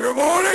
Good morning!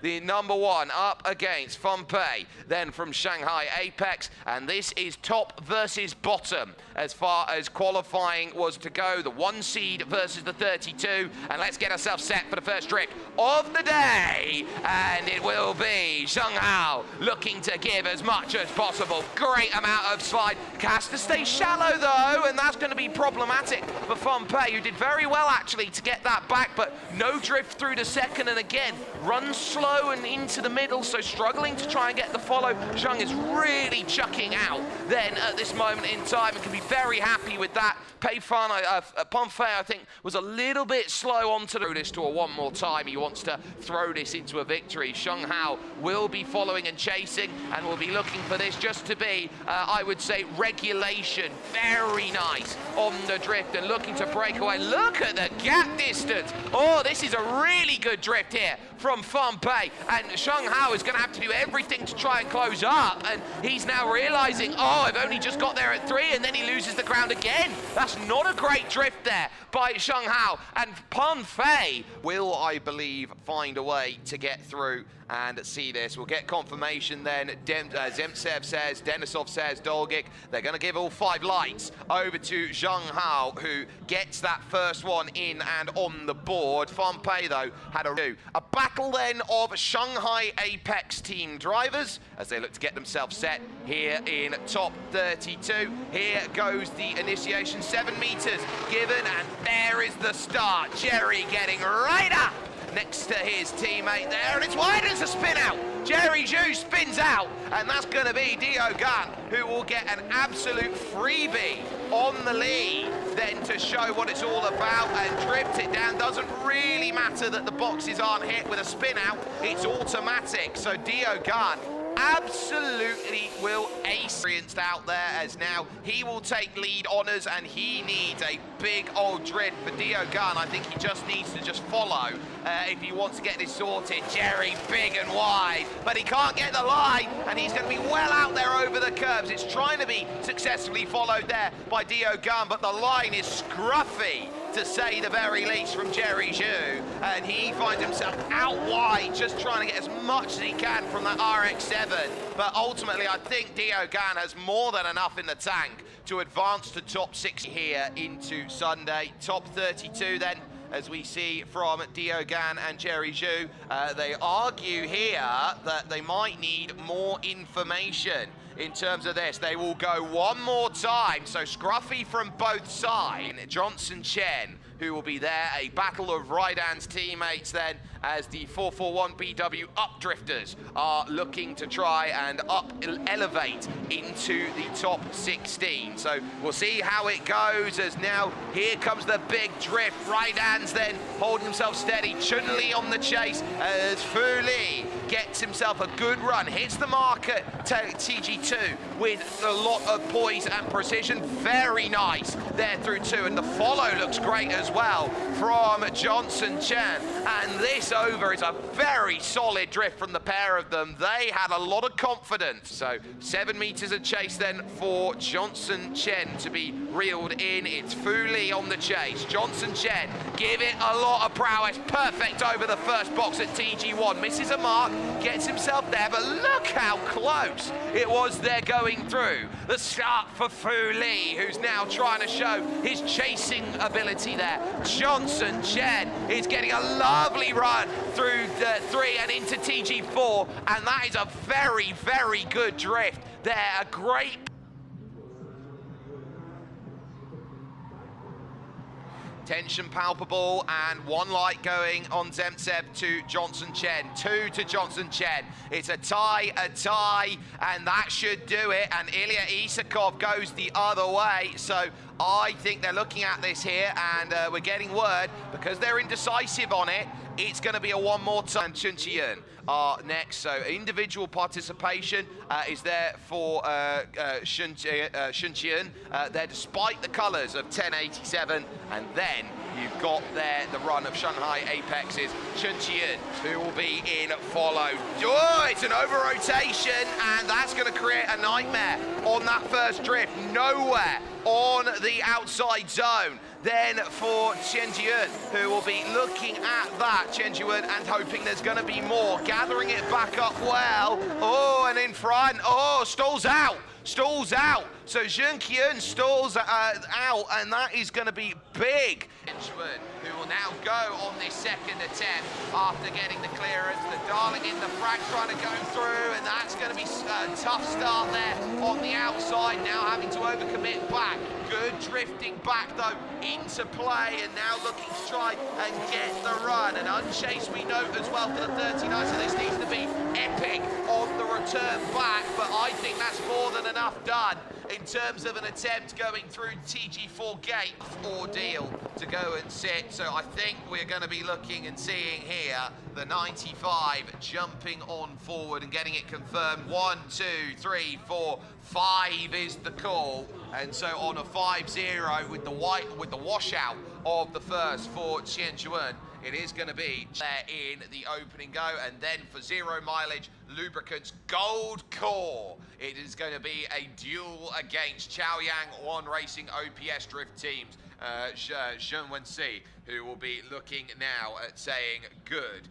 The number one up against Pompey, then from Shanghai Apex, and this is top versus bottom as far as qualifying was to go. The 1 seed versus the 32, and let's get ourselves set for the first drift of the day, and it will be Shanghai looking to give as much as possible. Great amount of slide, has to stay shallow though, and that's going to be problematic for Pompey, who did very well actually to get that back, but no drift through the second, and again runs slow and into the middle, so struggling to try and get the follow. Zhang is really chucking out then at this moment in time and can be very happy with that. Pompey, I think, was a little bit slow onto this tour one more time. He wants to throw this into a victory. Shanghai will be following and chasing and will be looking for this just to be, I would say, regulation. Very nice on the drift and looking to break away. Look at the gap distance. Oh, this is a really good drift here from Pompey, and Shanghai is going to have to do everything to try and close up, and he's now realizing, oh, I've only just got there at 3, and then he loses the ground again. That's not a great drift there by Shanghai, and Pompey will, I believe, find a way to get through and see this. We'll get confirmation then. Zemtsev says, Denisov says, Dolgic. They're going to give all 5 lights over to Zhang Hao, who gets that first one in and on the board. Pompey, though, had a battle then of Shanghai Apex team drivers as they look to get themselves set here in top 32. Here goes the initiation, 7 meters given, and there is the start. Jerry getting right up next to his teammate there, and it's wide as a spin out. Jerry Zhu spins out, and that's going to be Dio Gunn, who will get an absolute freebie on the lead then to show what it's all about and drift it down. Doesn't really matter that the boxes aren't hit with a spin out, it's automatic. So Dio Gunn absolutely will ace out there, as now he will take lead honors, and he needs a big old drift for Dio Gunn. I think he just needs to just follow if he wants to get this sorted. Jerry big and wide, but he can't get the line, and he's going to be well out there over the curbs. It's trying to be successfully followed there by Dio Gunn, but the line is scruffy to say the very least from Jerry Zhu, and he finds himself out wide just trying to get as much as he can from that RX-7, but ultimately I think Dio Gunn has more than enough in the tank to advance to top 6 here into Sunday. Top 32 then, as we see from Dio Gunn and Jerry Zhu. They argue here that they might need more information in terms of this. They will go one more time, so scruffy from both sides. Johnson Chen, who will be there, a battle of Rydan's teammates then, as the 441 BW Updrifters are looking to try and elevate into the top 16. So we'll see how it goes, as now here comes the big drift. Rydan's then holding himself steady. Chun-Li on the chase as Fu Li gets himself a good run, hits the mark at TG2 with a lot of poise and precision. Very nice there through 2, and the follow looks great as well from Johnson Chen, and this over is a very solid drift from the pair of them. They had a lot of confidence. So 7 meters of chase then for Johnson Chen to be reeled in. It's Fu Li on the chase. Johnson Chen give it a lot of prowess. Perfect over the first box at TG1. Misses a mark, gets himself there, but look how close it was there going through. The start for Fu Li, who's now trying to show his chasing ability there. Johnson Chen is getting a lovely run through the 3 and into TG4, and that is a very, very good drift there. A great tension palpable, and 1 light going on Zemtsev to Johnson Chen, 2 to Johnson Chen. It's a tie, and that should do it. And Ilya Isakov goes the other way. So I think they're looking at this here, and we're getting word, because they're indecisive on it, it's going to be a one more time. Chuncheon are next, so individual participation is there for Chuncheon. They're despite the colours of 1087, and then you've got there the run of Shanghai Apex's Chuncheon, who will be in followed. Oh, it's an over-rotation, and that's going to create a nightmare on that first drift. Nowhere on the outside zone. Then for Chuncheon, who will be looking at that, Chuncheon, and hoping there's going to be more. Gathering it back up well. Oh, and in front. Oh, stalls out. Stalls out. So Chuncheon stalls out, and that is going to be big. Who will now go on this second attempt after getting the clearance. The Darling in the frag trying to go through, and that's going to be a tough start there on the outside. Now having to overcommit back. Good drifting back though into play, and now looking to try and get the run. And unchased we note as well for the 39, so this needs to be epic on the return back, but I think that's more than enough done in terms of an attempt going through TG4 gate ordeal to go and sit. So I think we're going to be looking and seeing here the 95 jumping on forward and getting it confirmed. 1, 2, 3, 4, 5 is the call, and so on a 5-0 with the washout of the first for Chuncheon, it is going to be there in the opening go. And then for 0 mileage lubricants gold core, it is going to be a duel against Chaoyang One Racing OPS drift teams. Zhenwensi, who will be looking now at saying good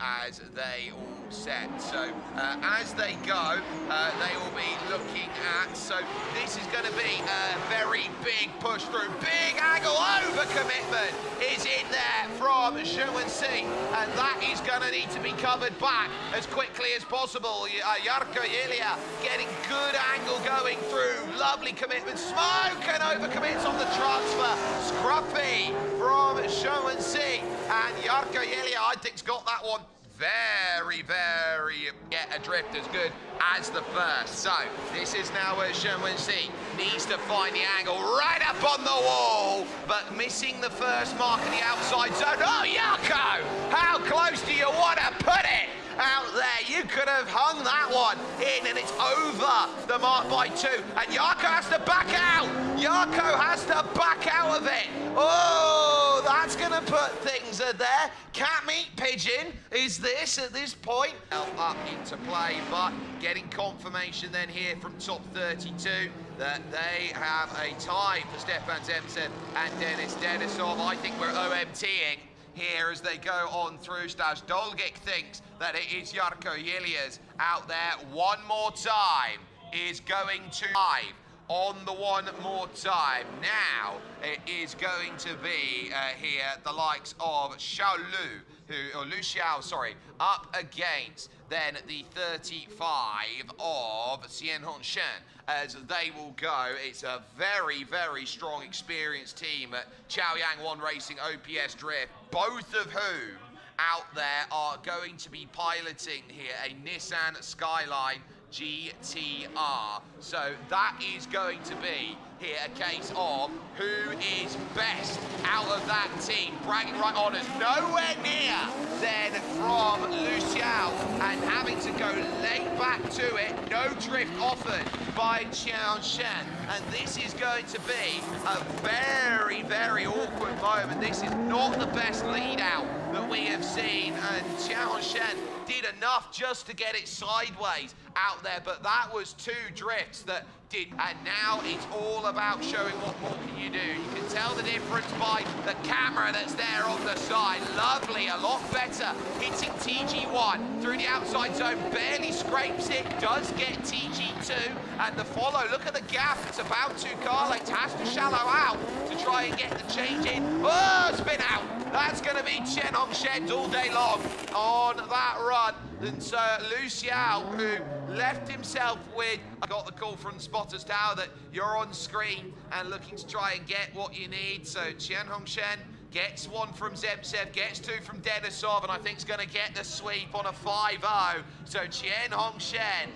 as they all set. So as they go, they will be looking at, so this is going to be a very big push through. Big angle over commitment is in there from Zhenwensi, and that is going to need to be covered back as quickly as possible. Yarko Yelia getting good angle going through. Lovely commitment. Smoke and overcommits on the transfer. Scruffy from Zhenwensi, and Yarko Yelia, I think, has got that one very, very adrift as good as the first. So this is now where Zhenwensi needs to find the angle right up on the wall, but missing the first mark of the outside zone. Oh, Yarko, how close do you want to put it? Out there, you could have hung that one in, and it's over the mark by 2, and Yarko has to back out. Yarko has to back out of it. Oh, that's gonna put things there. Cat meat pigeon is this at this point. Up into play, but getting confirmation then here from top 32 that they have a tie for Stefan Zemtsev and Denis Denisov. I think we're OMTing here as they go on through. Stas Dolgic thinks that it is Yarko Yelia's out there. One more time is going to live on the one more time. Now it is going to be here the likes of Xiao Lu, or Lu Xiao, sorry, up against then the 35 of Xian Hongshen as they will go. It's a very, very strong, experienced team at Chaoyang One Racing OPS Drift, both of whom out there are going to be piloting here a Nissan Skyline GTR. So that is going to be here a case of who is best out of that team. Bragging right on us, nowhere near then from Lu Xiao, and having to go late back to it. No drift offered by Qiao Shen, and this is going to be a very, very awkward moment. This is not the best lead out that we have seen, and Qiao Shen did enough just to get it sideways out there, but that was 2 drifts that did, and now it's all about showing what more can you do. You can tell the difference by the camera that's there on the side. Lovely, a lot better, hitting TG1 through the outside zone, barely scrapes it, does get TG2, and the follow, look at the gap, it's about 2 car lengths, has to shallow out to try and get the change in. Oh, spin out, that's going to be Chen Hongshen's all day long on that run. And so Lu Xiao, who left himself with, I got the call from Spotters Tower that you're on screen and looking to try and get what you need. So Qian Hongshen gets 1 from Zemtsev, gets 2 from Denisov, and I think is going to get the sweep on a 5-0. So Qian Hongshen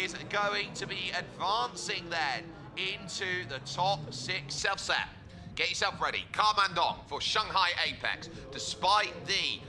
is going to be advancing then into the top 6. Self-set. Get yourself ready. Carmandong for Shanghai Apex. Despite the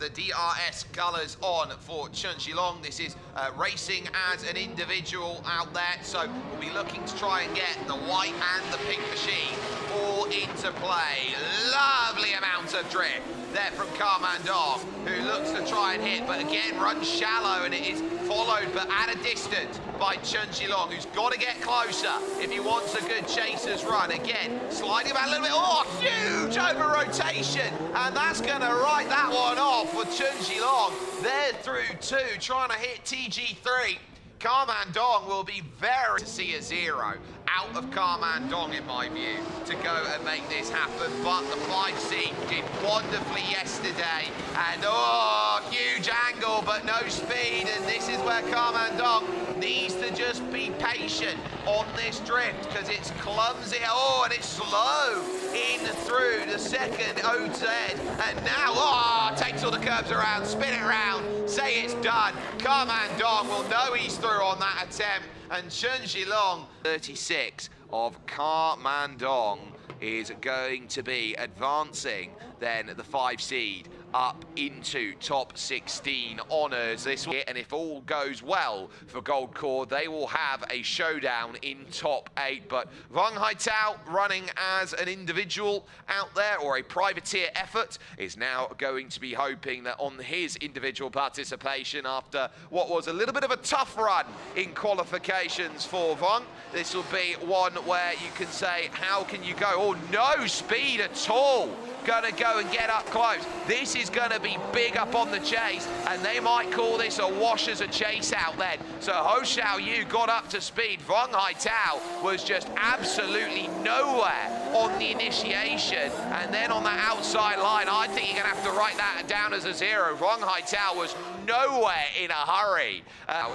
DRS colours on for Chen Xilong, this is racing as an individual out there. So we'll be looking to try and get the white and the pink machine all into play. Lovely amount of drift there from Carmandong, who looks to try and hit, but again runs shallow, and it is followed but at a distance by Chen Xilong, who's got to get closer if he wants a good chaser's run. Again, sliding back a little bit. Oh, huge over rotation, and that's going to write that one off for Chen Xilong. They're through 2, trying to hit TG3. Carmandong will be very to see a 0 out of Carmandong, in my view, to go and make this happen. But the 5C did wonderfully yesterday, and oh, huge angle, but no speed. And this is where Carmandong needs to just be patient on this drift, because it's clumsy. Oh, and it's slow in through the second OZ, and now, oh, takes all the curbs around, spin it around, say it's done. Carmandong will know he's through on that attempt, and Chen Xilong, 36 of Carmandong, is going to be advancing then the 5 seed up into top 16 honours this week. And if all goes well for Gold Core, they will have a showdown in top 8. But Wang Haitao, running as an individual out there, or a privateer effort, is now going to be hoping that on his individual participation, after what was a little bit of a tough run in qualifications for Wang, this will be one where you can say, how can you go? Oh, no speed at all. Gonna go and get up close. This is gonna be big up on the chase, and they might call this a wash as a chase out then. So Ho Xiao Yu got up to speed. Wang Haitao was just absolutely nowhere on the initiation, and then on the outside line, I think you're gonna have to write that down as a 0. Wang Haitao was nowhere in a hurry.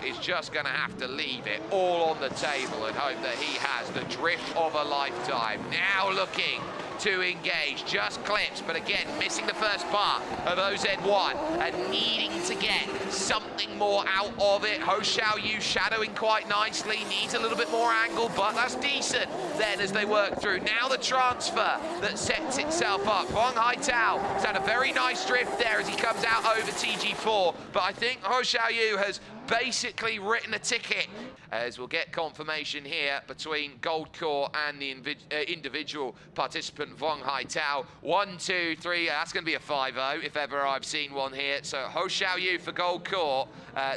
Is just gonna have to leave it all on the table and hope that he has the drift of a lifetime. Now looking to engage, just clips, but again, missing the first part of OZ1 and needing to get something more out of it. Ho Xiao Yu shadowing quite nicely, needs a little bit more angle, but that's decent then as they work through. Now the transfer that sets itself up. Wang Haitao has had a very nice drift there as he comes out over TG4, but I think Ho Xiao Yu has basically written a ticket, as we'll get confirmation here between Gold Core and the individual participant Wang Haitao. 1, 2, 3, that's going to be a 5-0 if ever I've seen one here. So Ho Xiao Yu for Gold Core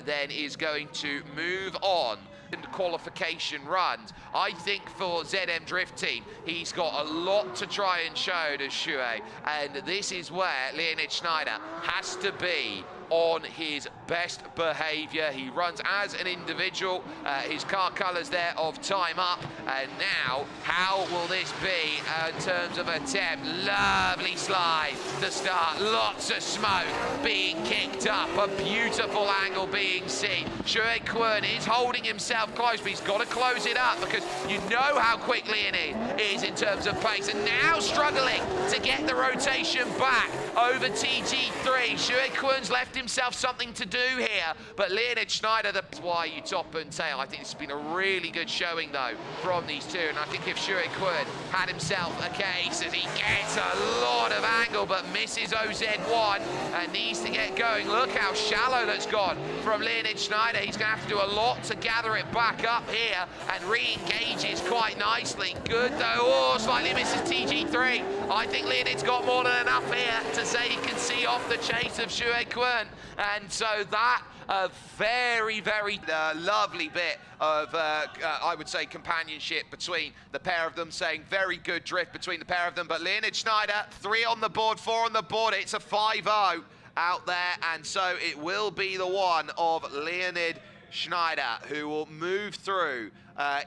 then is going to move on in qualification runs. I think for ZM Drift Team, he's got a lot to try and show to Shui, and this is where Leonid Schneider has to be on his best behavior. He runs as an individual, his car colors there of time up, and now how will this be in terms of attempt? Lovely slide to start, lots of smoke being kicked up, a beautiful angle being seen. Shui Kwon is holding himself close, but he's got to close it up, because you know how quick Leonid is in terms of pace, and now struggling to get the rotation back over TG3. Shui Kwon's left himself something to do here, but Leonid Schneider, that's why you top and tail. I think this has been a really good showing though from these two, and I think if Shui Kwon had himself a case, and he gets a lot of angle but misses OZ1 and needs to get going. Look how shallow that's gone from Leonid Schneider. He's going to have to do a lot to gather it back up here, and re-engages quite nicely. Good though. Oh, slightly misses TG3. I think Leonid's got more than enough here to say he can see off the chase of Shui Kwon. And so that a very, very lovely bit of, I would say, companionship between the pair of them, saying very good drift between the pair of them. But Leonid Schneider, 3 on the board, 4 on the board. It's a 5-0 out there, and so it will be the one of Leonid Schneider who will move through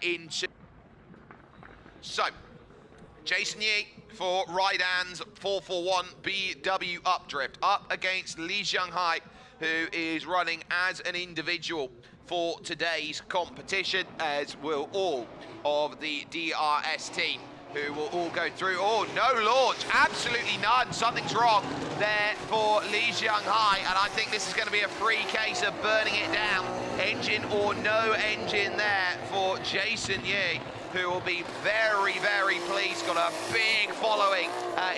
into... So, Jason Yi for Raidan's 441 BW Updrift up against Li Jianghai, who is running as an individual for today's competition, as will all of the DRS team who will all go through. Oh, no launch, absolutely none. Something's wrong there for Li Jianghai, and I think this is going to be a free case of burning it down. Engine or no engine there for Jason Yi, who will be very, very pleased. Got a big following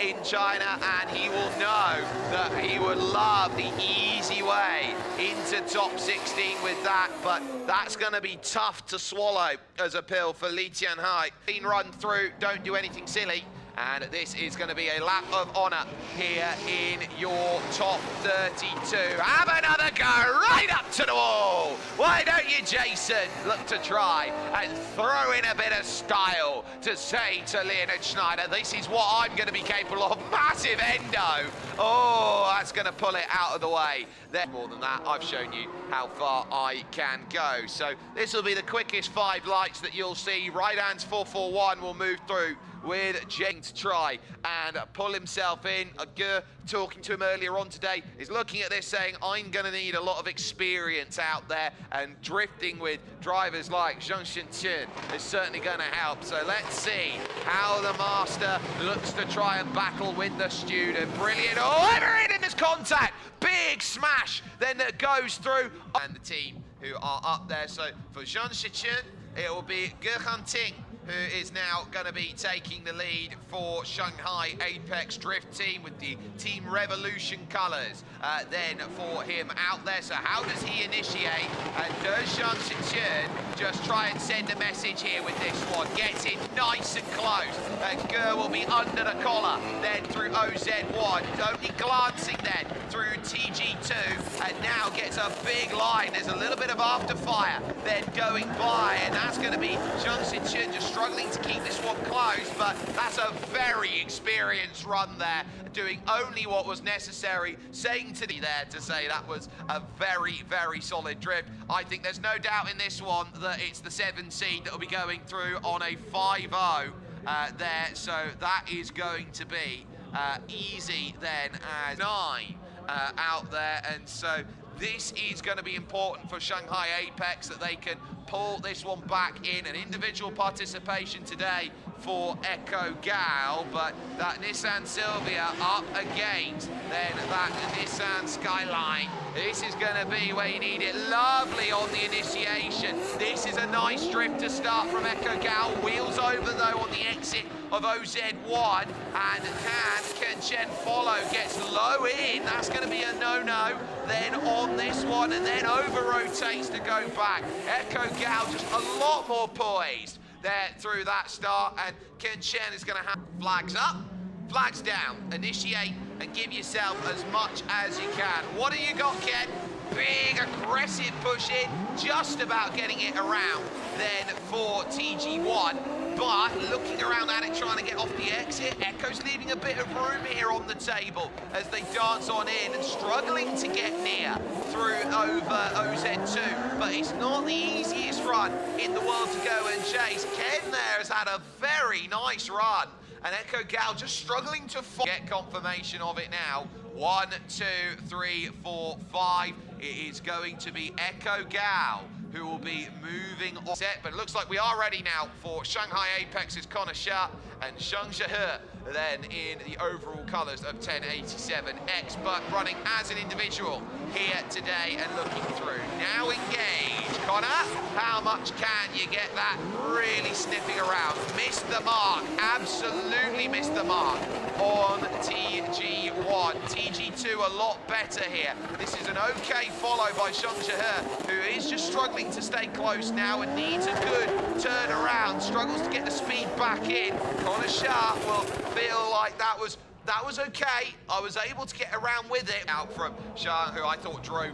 in China, and he will know that he would love the easy way into top 16 with that, but that's going to be tough to swallow as a pill for Li Tianhai. Clean run through, don't do anything silly. And this is going to be a lap of honour here in your top 32. Have another go right up to the wall. Why don't you, Jason, look to try and throw in a bit of style to say to Leonard Schneider, this is what I'm going to be capable of. Massive endo. Oh, that's going to pull it out of the way. Then more than that, I've shown you how far I can go. So this will be the quickest 5 lights that you'll see. Right hands 441 will move through with Jeng to try and pull himself in. Igor, talking to him earlier on today, is looking at this saying, I'm going to need a lot of experience out there, and drifting with drivers like Zhang Xinchen is certainly going to help. So let's see how the master looks to try and battle with the student. Brilliant. Oh, Everett in this contact. Big smash then that goes through. And the team who are up there. So for Zhang Xinchen, it will be Gerhan Ting, who is now going to be taking the lead for Shanghai Apex Drift team with the Team Revolution colours. Then for him out there, so how does he initiate? And does Zhang Xinchen just try and send a message here with this one? Gets it nice and close. Ger will be under the collar, then through OZ1, only glancing then through TG2, and now gets a big line. There's a little bit of after fire then going by, and that's going to be Zhang Xinchen just struggling to keep this one close, but that's a very experienced run there, doing only what was necessary, saying to the there to say that was a very, very solid drift. I think there's no doubt in this one that it's the 7 seed that will be going through on a 5-0 there, so that is going to be easy then as 9 out there, and so this is going to be important for Shanghai Apex, that they can pull this one back in. An individual participation today for Echo Gal, but that Nissan Silvia up against then that Nissan Skyline. This is going to be where you need it. Lovely on the initiation. This is a nice drift to start from Echo Gal. Wheels over though on the exit of OZ1, and can Chen follow, gets low in. That's going to be a no-no then on this one, and then over rotates to go back. Echo Gal just a lot more poised there through that start, and Ken Chen is going to have flags up, flags down, initiate and give yourself as much as you can. What do you got, Ken? Big aggressive push in, just about getting it around then for TG1, but looking around at it, trying to get off the exit. Echo's leaving a bit of room here on the table as they dance on in and struggling to get near through over OZ2, but it's not the easiest run in the world to go and chase. Ken there has had a very nice run, and Echo Gal just struggling to get confirmation of it now. 1, 2, 3, 4, 5. It is going to be Echo Gal who will be moving on set, but it looks like we are ready now for Shanghai Apex's Connor Shah and Shang Shahe then in the overall colours of 1087X, but running as an individual here today and looking through. Now engage, Connor. How much can you get that? Really sniffing around. Missed the mark, absolutely missed the mark on TG1. TG2 a lot better here. This is an okay follow by Shang Shahe, who is just struggling to stay close now and needs a good turn around. Struggles to get the speed back in. Connor Shah will feel like that was okay. I was able to get around with it. Out from Shah, who I thought drove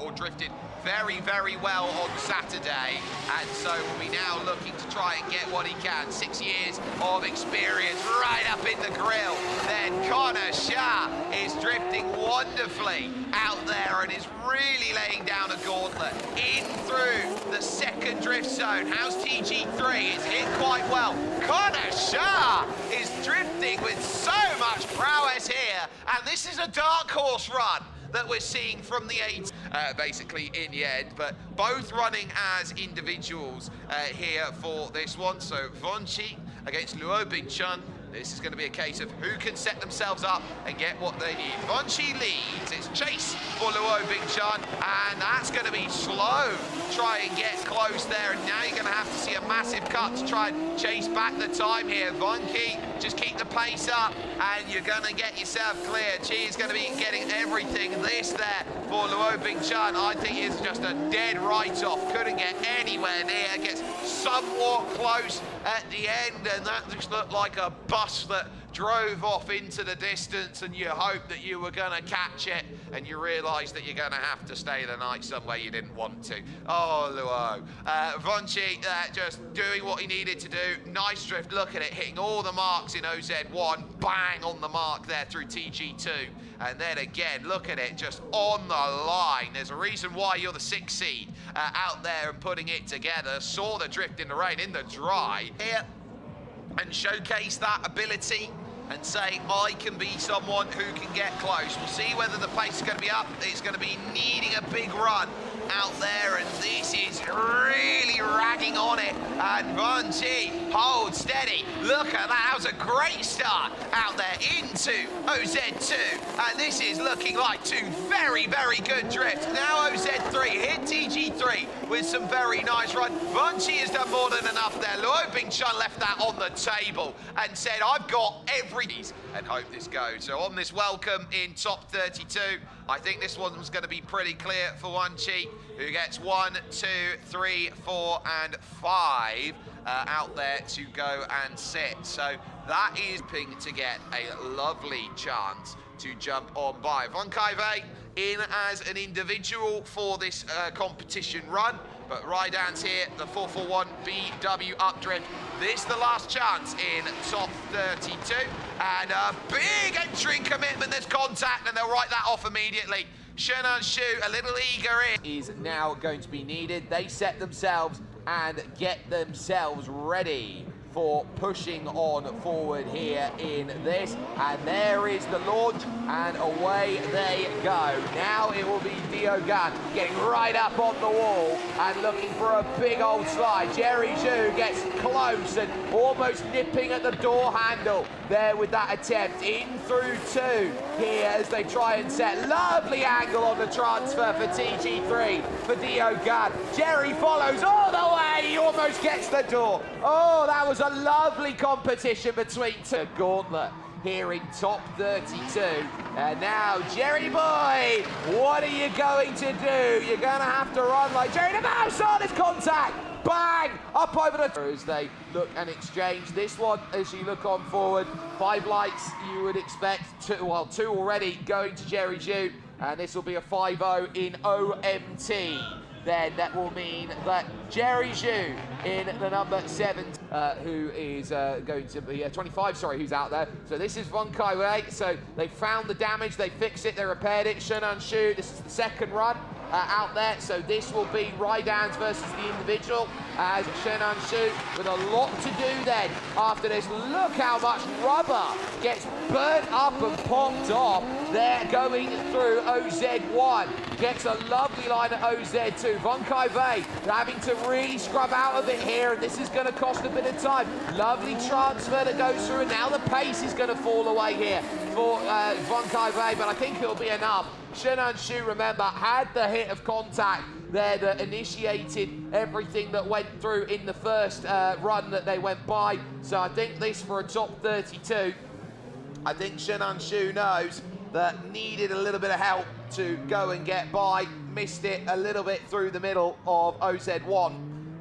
or drifted very, very well on Saturday, and so we'll be now looking to try and get what he can. 6 years of experience right up in the grill. Then Connor Shah is drifting wonderfully out there and is really laying down a gauntlet in through the second drift zone. How's TG3? It's hit quite well. Connor Shah is drifting with so much prowess here, and this is a dark horse run that we're seeing from the 8 basically in the end, but both running as individuals here for this one. So Vonchi against Luo Bingchun. This is going to be a case of who can set themselves up and get what they need. Vanchi leads. It's chase for Luo Bingchun, and that's going to be slow. Try and get close there, and now you're going to have to see a massive cut to try and chase back the time here. Vanchi, just keep the pace up, and you're going to get yourself clear. Chi is going to be getting everything. This there for Luo Bingchun, I think is just a dead write-off. Couldn't get anywhere near. Gets somewhat close at the end, and that just looked like a bus that drove off into the distance, and you hoped that you were going to catch it, and you realised that you're going to have to stay the night somewhere you didn't want to. Oh, Luo. Vanchi just doing what he needed to do. Nice drift. Look at it, hitting all the marks in OZ1. Bang on the mark there through TG2. And then again, look at it, just on the line. There's a reason why you're the 6th seed out there and putting it together. Saw the drift in the rain, in the dry. Here, and showcase that ability and say, I can be someone who can get close. We'll see whether the pace is going to be up. It's going to be needing a big run out there, and this is really ragging on it. And Vanchi holds steady. Look at that. That was a great start out there into OZ2. And this is looking like two very, very good drifts. Now OZ3 hit TG3 with some very nice run. Vanchi has done more than enough there. Luo Bingchun left that on the table and said, I've got everything, and hope this goes. So on this welcome in top 32, I think this one's going to be pretty clear for Vanchi, who gets 1, 2, 3, 4, and 5 out there to go and sit. So that is ping to get a lovely chance to jump on by. Vankaive in as an individual for this competition run, but Rydans here, the 441 BW updrift. This the last chance in top 32, and a big entry commitment. There's contact, and they'll write that off immediately. Shenan Shu, a little eager in. Is now going to be needed. They set themselves and get themselves ready for pushing on forward here in this. And there is the launch, and away they go. Now it will be Diogan getting right up on the wall and looking for a big old slide. Jerry Zhu gets close and almost nipping at the door handle there with that attempt. In through 2 here as they try and set. Lovely angle on the transfer for TG3 for Diogan. Jerry follows all the way. He almost gets the door. Oh, that was a lovely competition between two. Gauntlet here in top 32. And now, Jerry boy, what are you going to do? You're going to have to run like Jerry. The mouse on his contact. Bang! Up over the... As they look and exchange. This one, as you look on forward, 5 lights you would expect. 2 already going to Jerry Zhu. And this will be a 5-0 in OMT. Then that will mean that Jerry Zhu in the number 7, who is going to be 25, sorry, who's out there. So this is Vankaive. So they found the damage, they fixed it, they repaired it. Shenan Shu, this is the 2nd run out there. So this will be Rydans versus the individual, as Shenan Shu with a lot to do then after this. Look how much rubber gets burnt up and popped off. They're going through OZ1. Gets a lovely line at OZ2. Vankaive having to really scrub out of it here, and this is going to cost a bit of time. Lovely transfer that goes through, and now the pace is going to fall away here for Vankaive, but I think it'll be enough. Shenan Shu, remember, had the hit of contact there that initiated everything that went through in the first run that they went by. So I think this for a top 32, I think Shenan Shu knows that needed a little bit of help to go and get by. Missed it a little bit through the middle of OZ1.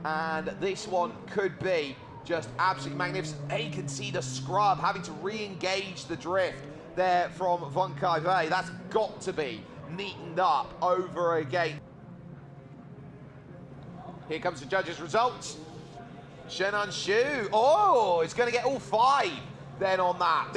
And this one could be just absolutely magnificent. You can see the scrub having to re-engage the drift there from Vankaive. That's got to be neatened up over again. Here comes the judges' results. Shenan Shu, oh, it's going to get all 5 then on that.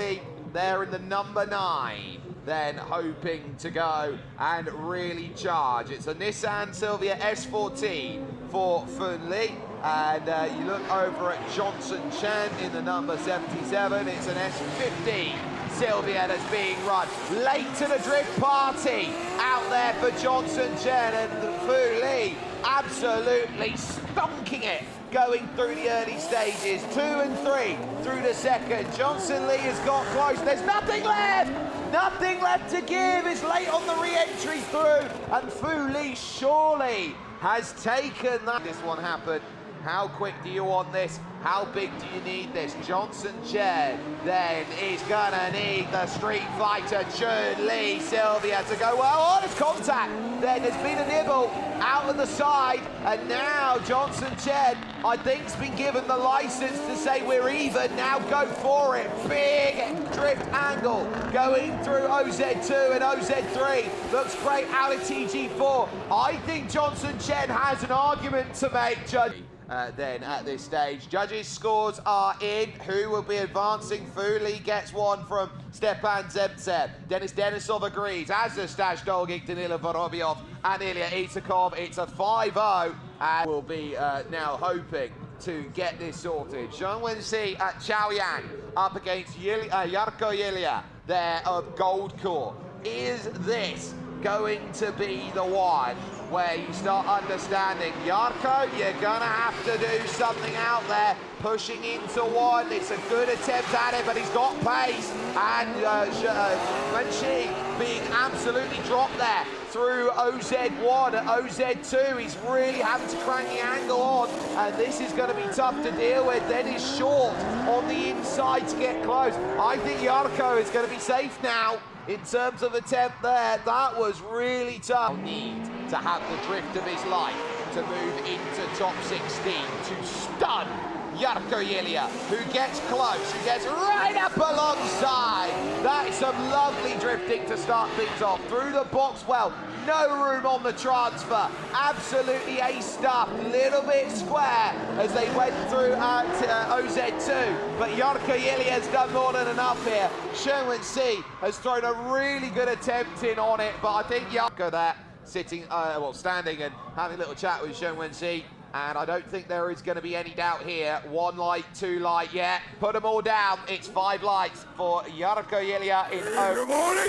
There in the number 9. Then hoping to go and really charge. It's a Nissan Silvia S14 for Funli. And you look over at Johnson Chen in the number 77. It's an S15 Silvia that's being run. Late to the drift party out there for Johnson Chen, and Funli absolutely stonking it. going through the early stages. 2 and 3 through the second. Johnson Lee has got close. There's nothing left. Nothing left to give. It's late on the re-entry through. And Fu Lee surely has taken that. This one happened. How quick do you want this? How big do you need this? Johnson Jed then is gonna need the Street Fighter Chun Lee Silvia to go well. Oh, there's contact. Then there's been a nibble out of the side, and now Johnson Jed, I think, has been given the license to say we're even. Now go for it. Big drift angle going through OZ2 and OZ3. Looks great out of TG4. I think Johnson Jed has an argument to make, Judge. Then at this stage, judges' scores are in. Who will be advancing? Fu Lee gets one from Stepan Zemtsev. Denis Denisov agrees, as does Stash Dolgik, Danila Vorobyov, and Ilya Isakov. It's a 5-0, and we'll be now hoping to get this sorted. Zhang Wenxi at Chaoyang up against Yarko Ilya there of Gold Core. Is this going to be the one where you start understanding, Yarko, you're gonna have to do something out there, pushing into one. It's a good attempt at it, but he's got pace, and Wenxi being absolutely dropped there through OZ1 at OZ2. He's really having to crank the angle on, and this is going to be tough to deal with. Then he's short on the inside to get close. I think Yarko is going to be safe now in terms of attempt there. That was really tough. Need to have the drift of his life to move into top 16 to stun Yarko Ilya, who gets close, who gets right up alongside. That is some lovely drifting to start things off. Through the box, well, no room on the transfer. Absolutely ace stuff, little bit square as they went through at OZ2. But Yarko Ilya has done more than enough here. Zhang Wenxi has thrown a really good attempt in on it, but I think Yarko there sitting, standing and having a little chat with Zhang Wenxi. And I don't think there is going to be any doubt here. 1 light, 2 light, yeah. Put them all down. It's 5 lights for Yarko Ilya in Good morning.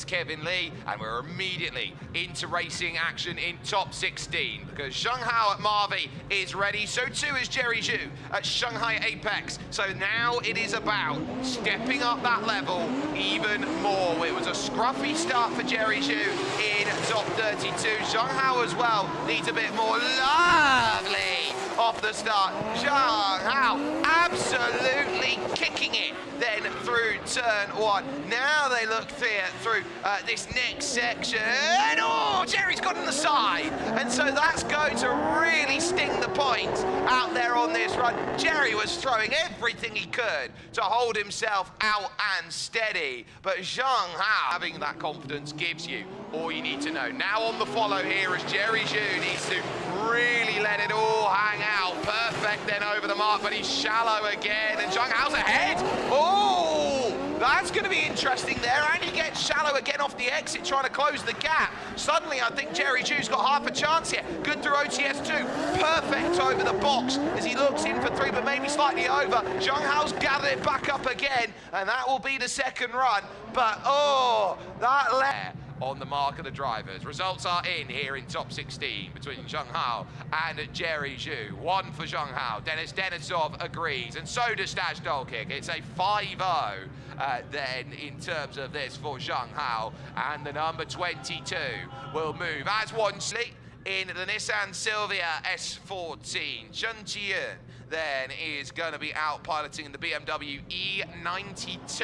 Kevin Lee, and we're immediately into racing action in top 16 because Zheng Hao at Marvi is ready, so too is Jerry Zhu at Shanghai Apex. So now it is about stepping up that level even more. It was a scruffy start for Jerry Zhu in top 32. Zheng Hao as well needs a bit more. Lovely off the start. Zheng Hao absolutely kicking it then through turn 1. Now they look through this next section. And oh, Jerry's got on the side. And so that's going to really sting the points out there on this run. Jerry was throwing everything he could to hold himself out and steady. But Zheng Hao, having that confidence gives you all you need to know. Now on the follow here as Jerry Zhu needs to really let it all hang out. Perfect then over the mark, but he's shallow again. And Zheng Hao's ahead. Oh, that's going to be interesting there. And he gets shallow again off the exit, trying to close the gap. Suddenly, I think Jerry Zhu's got half a chance here. Good through OTS2. Perfect over the box as he looks in for 3, but maybe slightly over. Zheng Hao's gathered it back up again, and that will be the second run. But, oh, that left on the mark of the drivers. Results are in here in top 16 between Zheng Hao and Jerry Zhu. 1 for Zheng Hao. Denis Denisov agrees, and so does Stash Dolkick. It's a 5-0 then in terms of this for Zheng Hao, and the number 22 will move as one slip in the Nissan Silvia S14. Chun Chiyun then is going to be out piloting the BMW E92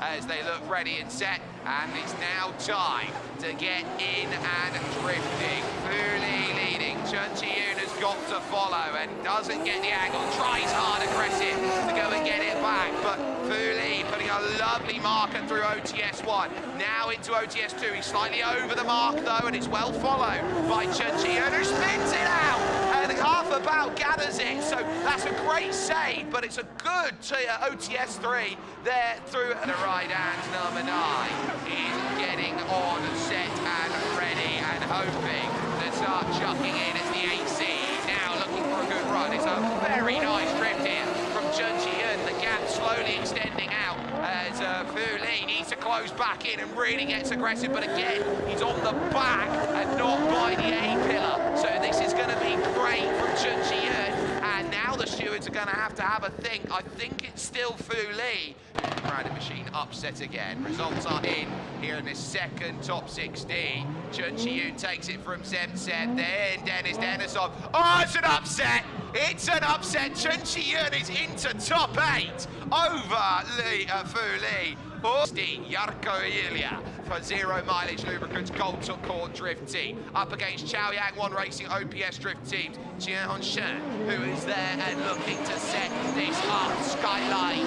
as they look ready and set, and it's now time to get in and drifting. Fu Lee leading, Chun Chiyun has got to follow and doesn't get the angle, tries hard aggressive to go and get it back, but Fu Lee putting a lovely marker through OTS1, now into OTS2, he's slightly over the mark though, and it's well followed by Chun Chiyun, who spins it out, and half about gathers it, so that's a great save, but it's a good OTS3 there through the right hand. Number 9 is getting on set and ready and hoping to start chucking in as the AC. Now looking for a good run. It's a very nice drift here from Chun blows back in and really gets aggressive, but again, he's on the back and not by the A-pillar. So this is going to be great from Chunchi-Yun, and now the stewards are going to have a think. I think it's still Fu Li. Riding machine upset again. Results are in here in this second top 16. Chunchi-Yun takes it from Zemtsev, then Dennis Denisov. Oh, it's an upset! It's an upset. Chunchi-Yun is into top 8 over Fu Li. Yarko Ilya for Zero Mileage Lubricants Gold Court Drift Team. Up against Chaoyang One Racing OPS Drift Teams. Jian Honshen, who is there and looking to set this up. Skyline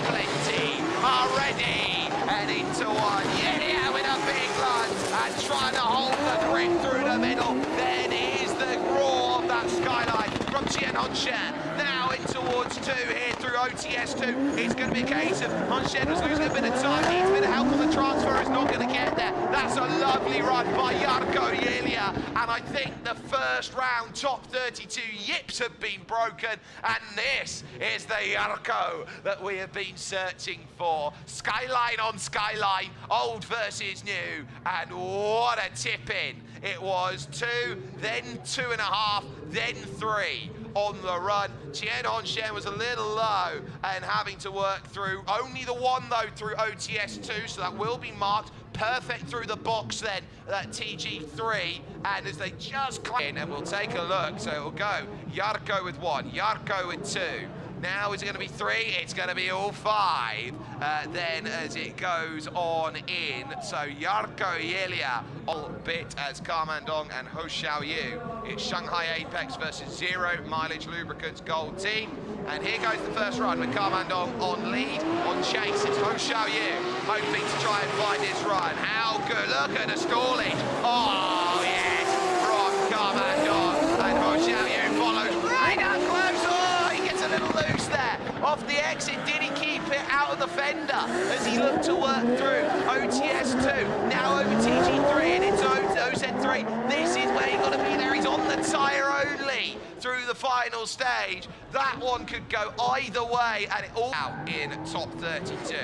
plenty already. And into one. Yeah, with a big lunge. And trying to hold the grip through the middle. Then is the roar of that Skyline from Jian Honshen. Now in towards 2 here through OTS 2. It's going to be a case of Honshen was losing a bit of time. Needs a bit of help on the transfer. Is not going to get there. That's a lovely run by Yarko Yelia. And I think the first round top 32 yips have been broken. And this is the Yarko that we have been searching for. Skyline on Skyline. Old versus new. And what a tip-in. It was 2, then 2.5, then 3 on the run. Jian Honshen was a little low and having to work through only the one though through OTS 2, so that will be marked. Perfect through the box then, that TG3, and as they just climb in, and we'll take a look, so it'll go Yarko with 1, Yarko with 2. Now is it going to be 3? It's going to be all 5. Then as it goes on in, so Yarko Yelia, all bit as Kamandong and Ho Xiaoyu. It's Shanghai Apex versus Zero Mileage Lubricants Gold Team. And here goes the first run with Kamandong on lead, on chase. It's Ho Xiaoyu hoping to try and find his run. How good, look at the stallage. Oh yes, from Kamandong. And Ho Xiaoyu follows right up close. Oh, he gets a little loose there. Off the exit, did he keep it out of the fender as he looked to work through OTS 2, now over TG3 and into OZ3. This is where you got to be there. He's on the tyre only through the final stage. That one could go either way, and it all out in top 32.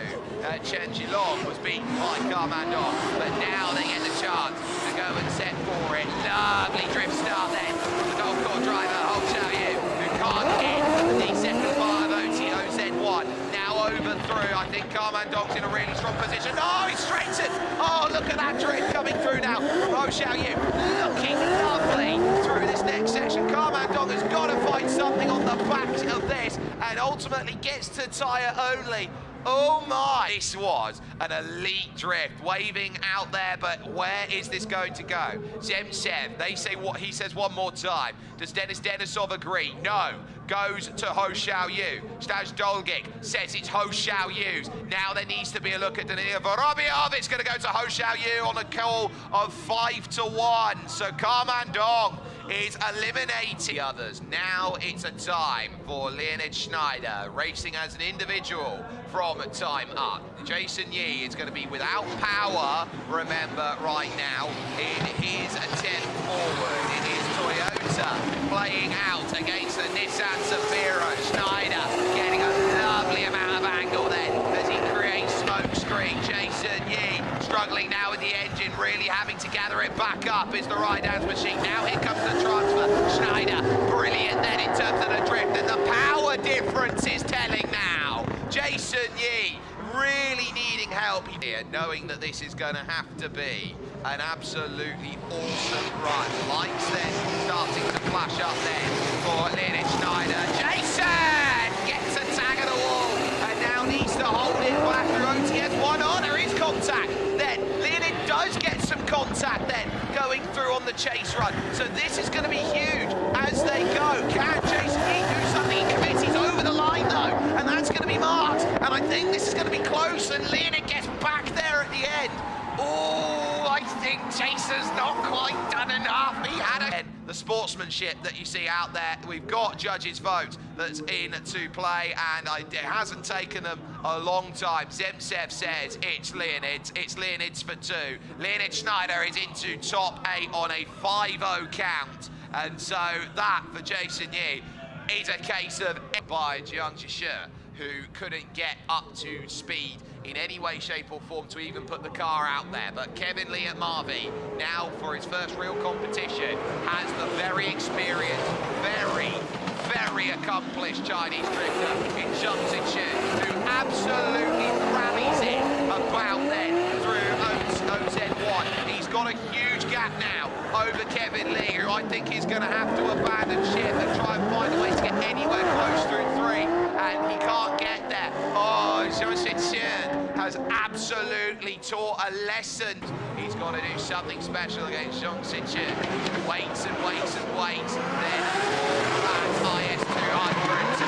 Chen Jilong was beaten by Kamandong, but now they get the chance to go and set for it. Lovely drift start then. The golf course driver, Ho Xiaoyu, who can't hit the second part of OZ1. Now over through, I think Kamandong's in a really strong position. Oh, he's straightened. Oh, look at that drift coming through now from Ho Xiaoyu. Looking lovely through this next section. Kamandong has got to find something on the back of this and ultimately gets to tyre only. Oh my, this was an elite drift, waving out there, but where is this going to go? Zemtsev, they say what he says one more time. Does Dennis Denisov agree? No. Goes to Ho Xiaoyu. Staj Dolgic says it's Ho Xiaoyu's. Now there needs to be a look at Danila Vorobyov. It's going to go to Ho Xiaoyu on a call of 5-1. So Kamandong is eliminating the others. Now it's a time for Leonid Schneider, racing as an individual from time up. Jason Yee is going to be without power, remember, right now, in his attempt forward in his Toyota, playing out against the Nissan Safira. Schneider getting a lovely amount of angle then as he creates smoke screen. Jason Yee struggling now with the engine, really having to gather it back up is the ride-downs machine. Now here comes the transfer. Schneider, brilliant then in terms of the drift, and the power difference is telling now. Jason Yee really needing help here, knowing that this is going to have to be an absolutely awesome run. Lights then starting to flash up then for Leonid Schneider. Jason gets a tag of the wall and now needs to hold it back through OTS 1. Oh, there is contact then. Leonid does get some contact then going through on the chase run. So this is going to be huge as they go. Can Jason Yee do something? He commits, he's over the line though, and that's going to be marked. And I think this is going to be close, and Leonid gets back there at the end. Oh, I think Jason's not quite done enough. He had the sportsmanship that you see out there. We've got judges' vote that's in to play, and it hasn't taken them a long time. Zemtsev says it's Leonid's. It's Leonid's for 2. Leonid Schneider is into top 8 on a 5-0 count, and so that for Jason Yee is a case of by Jiang Jishe, who couldn't get up to speed in any way, shape or form to even put the car out there. But Kevin Lee at Marvy, now for his first real competition, has the very experienced, very accomplished Chinese drifter in Zheng Zichen, who absolutely rallies it about then through OZ1. He's got a huge gap now over Kevin Lee, who I think is going to have to abandon ship and try and find a way to get anywhere close through 3, and he can't get there. Oh, Zheng Zichen has absolutely taught a lesson. He's got to do something special against Zheng Zichen. Waits and waits and waits, then IS200 to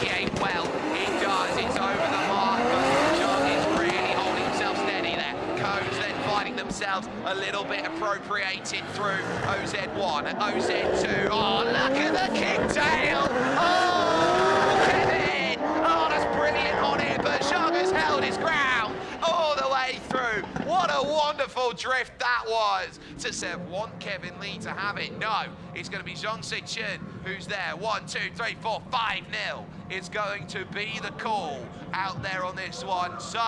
initiate well. He does, it's over the mark, but Zheng is really holding himself steady there. Codes then finding themselves a little bit appropriated through OZ1 and OZ2. Oh, look at the kicktail! Oh, Kevin! Oh, that's brilliant on it, but Zheng has held his ground all the way through. What a wonderful drift that was. To want Kevin Lee to have it. No, it's going to be Zheng Zichen who's there. 1, 2, 3, 4, 5-0 is going to be the call out there on this one. So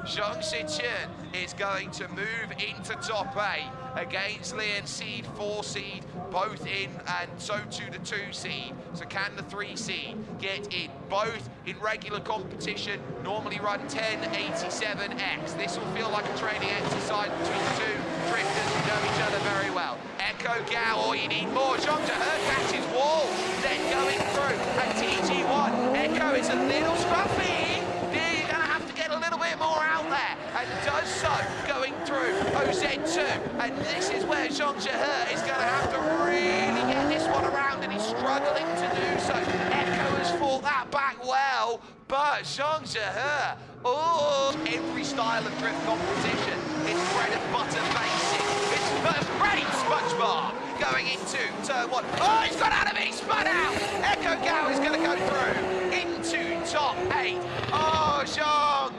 Zheng Zichen is going to move into top 8 against Lian seed, 4 seed, both in, and so to the 2 seed. So can the 3 seed get in? Both in regular competition, normally run 1087X. This will feel like a training exercise between the 2 drifters who know each other very well. Echo Gao, oh, you need more. Zheng Zichen catches wall, then going through. And TG1, Echo is a little scruffy. You're going to have to get a little bit more out there, and does so going through OZ2. And this is where Zheng Zichen is going to have to really get this one around, and he's struggling to do so. Echo has fought that back well, but Zheng Zichen, oh, every style of drift competition, it's bread and butter basic. It's first rate SpongeBob going into turn 1. Oh, he's got out of it, he spun out. Echo Gao is going to go through into top 8. Oh, Zheng,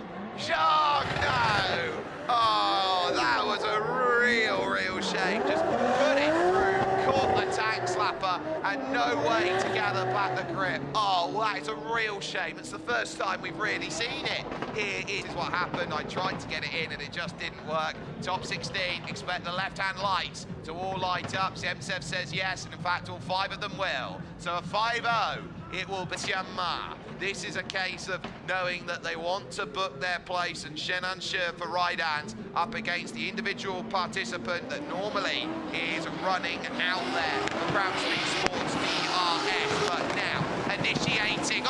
no. Oh, that was a real shame. Just put it through, caught the tank slapper, and no way to gather back the grip. Oh, that is a real shame. It's the first time we've really seen it. Here is what happened. I tried to get it in and it just didn't work. Top 16, expect the left-hand lights to all light up. Zemsev says yes, and in fact all 5 of them will. So a 5-0, it will be Tianma. This is a case of knowing that they want to book their place, and Shenan Shi for right-hands up against the individual participant that normally is running out there for Crown Speed Sports DRS. But now initiating,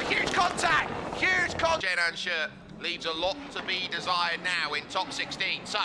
huge contact, Shenan Shi leaves a lot to be desired now in top 16. So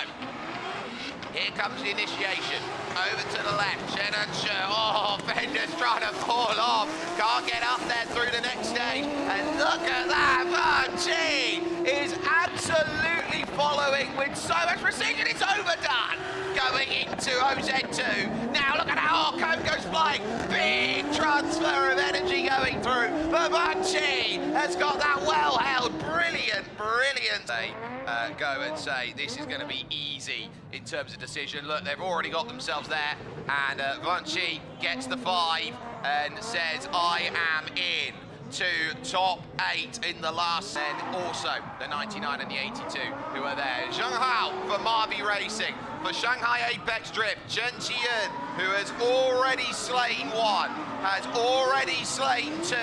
here comes the initiation. Over to the left, Shenan Shi. Oh, Fender's trying to fall off. Can't get up there through the next stage. And look at that, rbkI is absolutely following with so much precision. It's overdone. Going into OZ2. Now look at how Code goes flying. Big transfer of energy going through. rbkI has got that well held. Brilliant. They go and say this is going to be easy in terms of decision. Look, they've already got themselves there, and rbkI gets the 5 and says, I am in to top 8 in the last. And also the 99 and the 82 who are there. Zheng Hao for Marvy Racing. For Shanghai Apex Drift, Chen Qian, who has already slain 1, has already slain 2.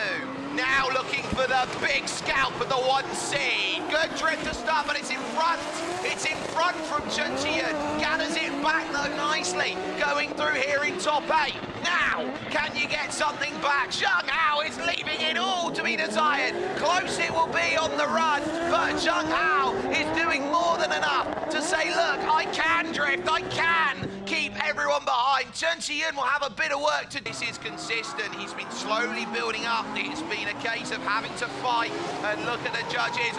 Now looking for the big scalp of the 1 seed. Good drift to start, but it's in front. It's in front from Chen Qian. Gathers it back though nicely. Going through here in top 8. Now, can you get something back? Zheng Hao is leaving it all to be desired. Close it will be on the run, but Zheng Hao is doing more than enough to say, look, I can drift, I can keep everyone behind. Chen Qian will have a bit of work to do. This is consistent. He's been slowly building up. It's been a case of having to fight. And look at the judges.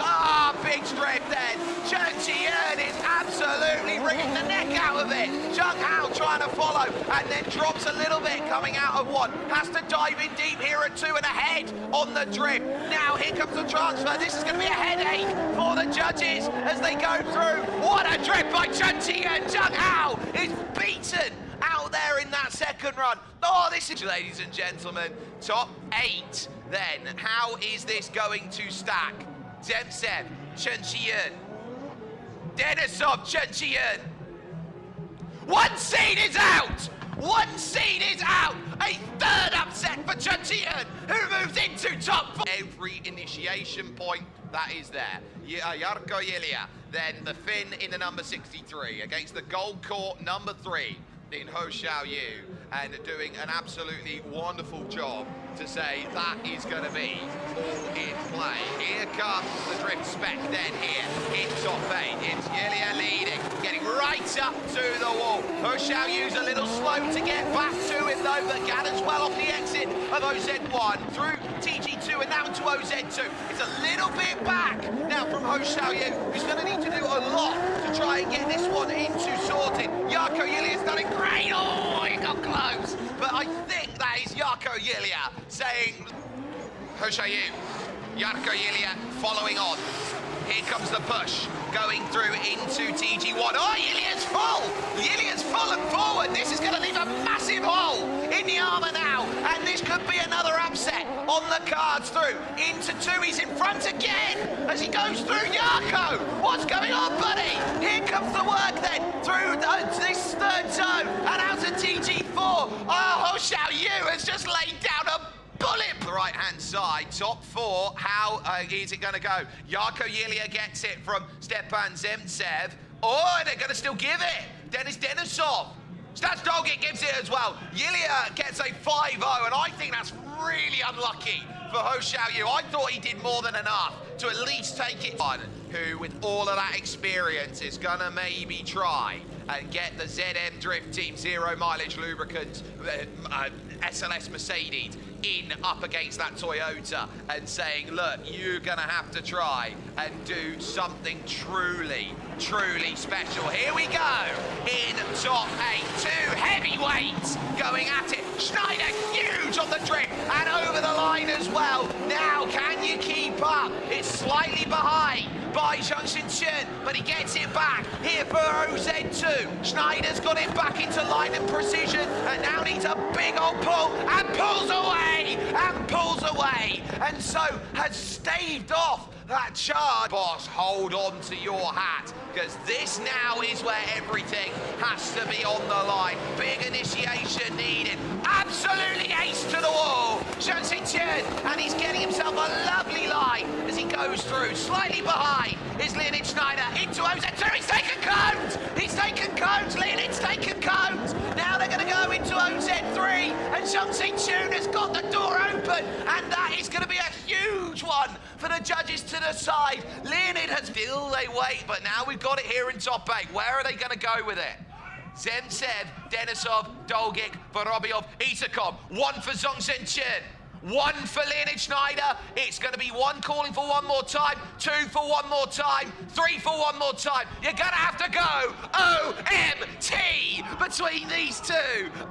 Big drift then. Chen Qian is absolutely wringing the neck out of it. Zheng Hao trying to follow, and then drops a little bit coming out of 1. Has to dive in deep here at 2 and ahead on the drift. Now here comes the transfer. This is going to be a headache for the judges as they go through. What a drift by Chen Qian. Zheng Hao is beaten out there in that second run. Oh, this is, ladies and gentlemen, top 8 then. How is this going to stack? Zemtsev, Chuncheon, Denisov, Chuncheon. One seed is out! One seed is out! A third upset for Chuncheon, who moves into top 4. Every initiation point that is there. Jarkko Ilja, then the Finn in the number 63 against the gold court number 3 in Ho Xiaoyu, and doing an absolutely wonderful job to say that is going to be all in play. Here comes the drift spec then here in top 8. It's Ilja leading, getting right up to the wall. Ho Xiaoyu's a little slow to get back to him though, but gathers well off the exit of OZ1 through TG2 and now into OZ2. It's a little bit back now from Ho Xiaoyu, who's going to need to do a lot to try and get this one into sorted. Jarkko Ilja's done it great. Oh, he got close. But I think that is Jarkko Ilja saying, Ho Xiaoyu, Jarkko Ilja following on. Here comes the push, going through into TG1. Oh, Ilja's full! Ilja's full and forward. This is going to leave a massive hole in the armour now. And this could be another upset on the cards through. Into 2, he's in front again as he goes through. Jarkko, what's going on, buddy? Here comes the work then through this third zone and out to TG4. Oh, Ho Xiaoyu has just laid down a bullet. The right-hand side, top 4, how is it going to go? Jarkko Ilja gets it from Stepan Zemtsev. Oh, they're going to still give it. Denis Denisov. Stats Dolgit gives it as well. Ilja gets a 5-0, and I think that's really unlucky for Ho Xiaoyu. I thought he did more than enough to at least take it on. Who, with all of that experience, is going to maybe try and get the ZM Drift Team Zero Mileage Lubricant SLS Mercedes in up against that Toyota and saying, look, you're going to have to try and do something truly, truly special. Here we go in top 8. 2 heavyweights going at it. Schneider huge on the drift and over the line as well. Now, can you keep up? It's slightly behind by Chen, but he gets it back here for OZ2. Schneider's got it back into line and precision and now needs a big old pull and pulls away and pulls away and so has staved off that charge. Boss, hold on to your hat, because this now is where everything has to be on the line. Big initiation needed. Absolutely ace to the wall. Chen, and he's getting himself a lovely line as he goes through. Slightly behind is Leonid Schneider into OZ2. He's taken cones. He's taken cones. Leonid's taken cones. Now they're going to go into OZ3, and Chen has got the door open, and that is going to be a huge one for the judges to decide. Leonid has still they wait, but now we've got it here in top 8. Where are they going to go with it? Zemtsev, Denisov, Dolgik, Vorobyov, Isakov. 1 for Zhongzhenchen. 1 for Leonid Schneider. It's going to be 1 calling for 1 more time, 2 for 1 more time, 3 for 1 more time. You're going to have to go OMT between these 2.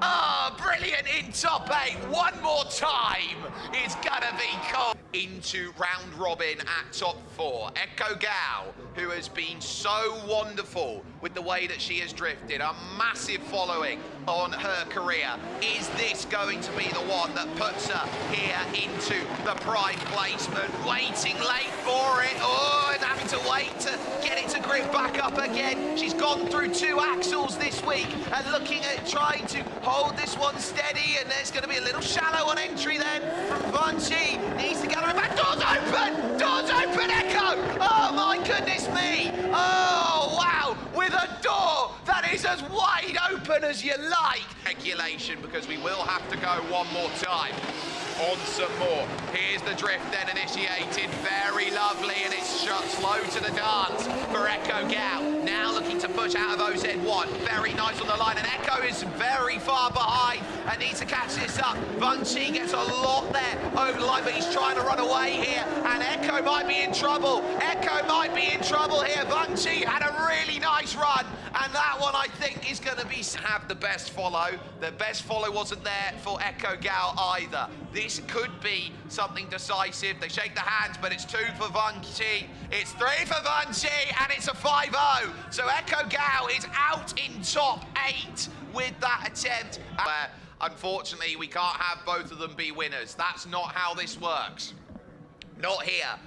Oh, brilliant in top 8. 1 more time. It's going to be cool. Into round robin at top 4. Echo Gao, who has been so wonderful with the way that she has drifted, a massive following on her career. Is this going to be the one that puts her here into the prime placement? Waiting late for it. Oh, and having to wait to get it to grip back up again. She's gone through 2 axles this week and looking at trying to hold this one steady, and there's going to be a little shallow on entry then from Vanchi. Needs to gather it back. Doors open! Doors open, Echo! Oh, my goodness me! Oh, wow! With a door that is as wide open as you like. Regulation, because we will have to go 1 more time on some more. Here's the drift then initiated. Very lovely, and it's slow to the dance for Echo Gao. Now looking to push out of OZ1. Very nice on the line, and Echo is very far behind and needs to catch this up. Vanchi gets a lot there over the line, but he's trying to run away here, and Echo might be in trouble. Echo might be in trouble here. Vanchi had a really nice run, and that one I think is going to be have the best follow. The best follow wasn't there for Echo Gao either. This could be something decisive. They shake the hands, but it's 2 for Vanchi. It's 3 for Vanchi, and it's a 5-0. So Echo Gao is out in top 8. with that attempt. Unfortunately, we can't have both of them be winners. That's not how this works. Not here.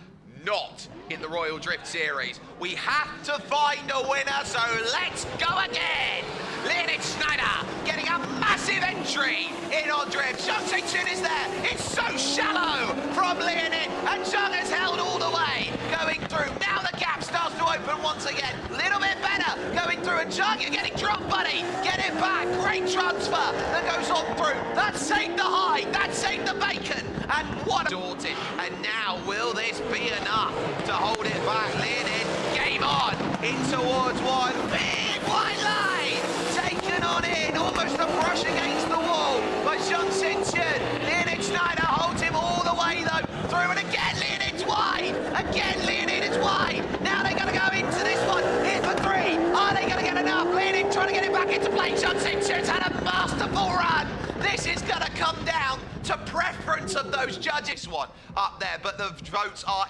Not in the Royal Drift Series. We have to find a winner, so let's go again. Leonid Schneider getting a massive entry in on drift. Zhang Zhengchun is there. It's so shallow from Leonid, and Zhang has held all the way. Going through. Now the gap starts to open once again. Little bit better. Going through, and Zhang, you're getting dropped, buddy. Get it back. Great transfer that goes on through. That saved the hide. That saved the bacon. And what a daunted. And now, will this be enough to hold it back? Leonid, game on. In towards one. Big white line. Taken on in. Almost a brush against the wall by Zhang Zhengchun. Leonid Schneider holds him all the way, though. Through, and again, Leonid's wide. Again, Leonid is wide. Now they're going to go into this one. In for three. Are they going to get enough? Leonid trying to get it back into play. Zhang Zhengchun's had a masterful run. This is going to come down to preference of those judges. One up there, but the votes are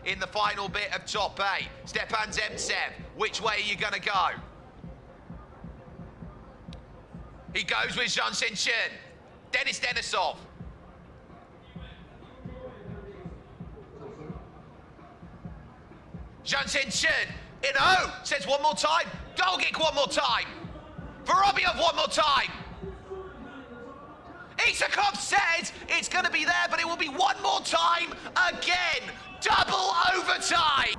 in the final bit of top 8. Stepan Zemtsev, which way are you going to go? He goes with Zhang Zhengchun. Denis Denisov. Zhang Zhengchun in O, says one more time. Dolgic one more time. Vorobyov one more time. Isakov says it's going to be there, but it will be one more time again. Double overtime.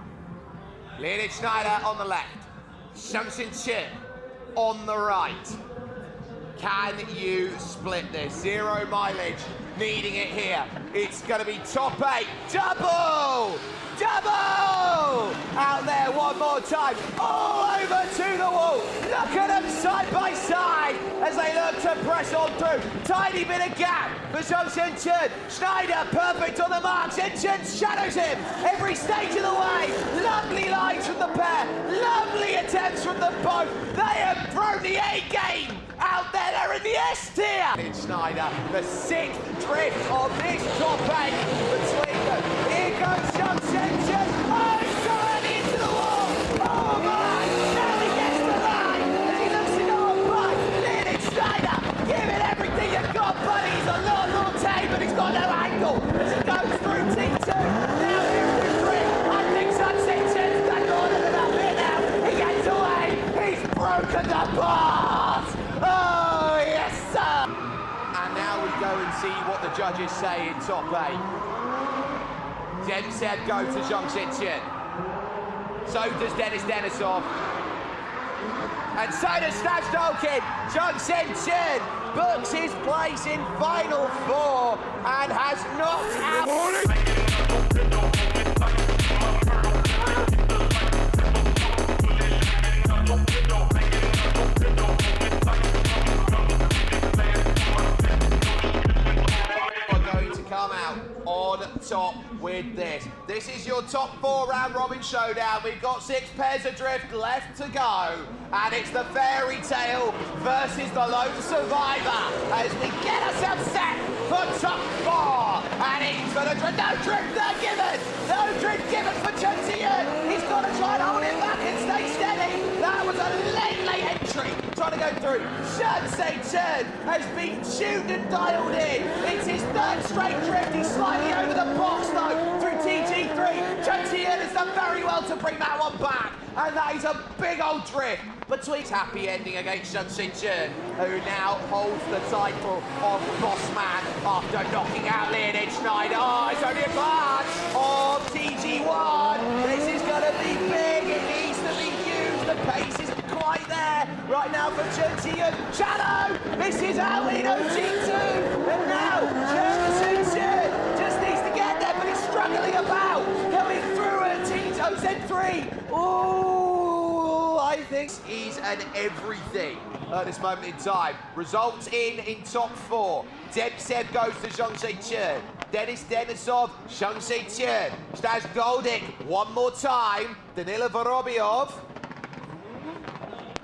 Leonid Schneider on the left. Zhang Zhengchun on the right. Can you split this? 0 mileage, needing it here. It's going to be top 8. Double! Double! Out there one more time. All over to the wall. Look at them side by side as they look to press on through. Tiny bit of gap for Zhang Zhengchun. Schneider perfect on the mark. Zhengchun shadows him every stage of the way. Lovely lines from the pair. Lovely attempts from them both. They have thrown the A game out there. They're in the S tier. Schneider, the 6th drift of this top 8 between them. Here goes Zhang Zhengchun. Oh, he's already into the wall. Oh my! Now he gets the line. And he looks to go on by. Leonid Schneider, give it everything you've got, buddy. He's a lot tame, but he's got no angle as he goes through T2. Now here's the 3. I think Zhang Zhengchun's done more than enough here now. He gets away. He's broken the bars. Oh, yes, sir. And now we go and see what the judges say in top 8. Zemtsev goes to Zhang Zhengchun. So does Denis Denisov. And so does Stashdolkin. Zhang Zhengchun books his place in Final 4 and has knocked out... come out on top with this. This is your top 4 round robin showdown. We've got 6 pairs of drift left to go. And it's the fairy tale versus the lone survivor as we get ourselves set for top 4. And he's for the drift. No drift given. No drift given for Chuntian. He's got to try and hold it back and stay steady. That was a late entry. Trying to go through. Zhang Zhengchun has been tuned and dialed in. It's his 3rd straight drift. He's slightly over the box though through TG3. Chuntian has done very well to bring that one back. And that is a big old drift between happy ending against Zhang Zhengchun, who now holds the title of boss man after knocking out Leonid Schneider. Oh, it's only a glance of TG1. This is going to be big. It needs to be huge. The pace isn't quite there right now for Chuntian. Shadow, this is how we know G2. And now Zhang Zhengchun just needs to get there, but he's struggling about. Going through at Z3. Oh, I think he's an everything at this moment in time. Results in top 4. Zemtsev goes to Zhang Zhengchun. Denis Denisov, Zhang Zhengchun. Stas Goldik one more time. Danila Vorobyov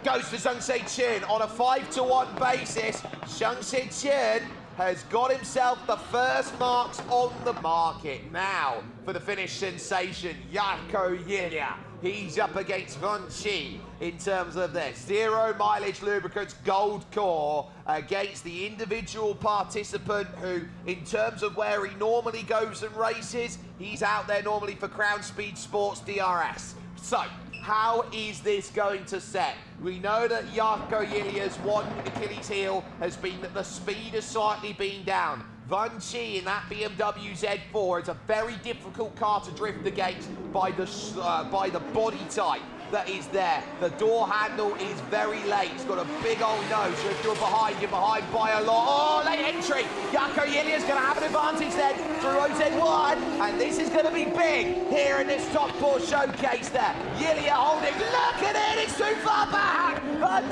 goes to Zhang Zhengchun on a 5-1 basis. Zhang Zhengchun has got himself the first marks on the market. Now, for the Finnish sensation, Jarkko Yilja He's up against Chi in terms of their 0 mileage lubricants gold core against the individual participant who, in terms of where he normally goes and races, he's out there normally for Crown Speed Sports DRS. So, how is this going to set? We know that Jarkko Ilja's one Achilles heel has been that the speed has slightly been down. Chi in that BMW Z4 is a very difficult car to drift against by the body type that is there. The door handle is very late. It's got a big old nose, so if you're behind by a lot. Oh, late entry. Jarkko Ilja's going to have an advantage then through OZ1, and this is going to be big here in this top 4 showcase there. Ilja holding, look at it, it's too far back.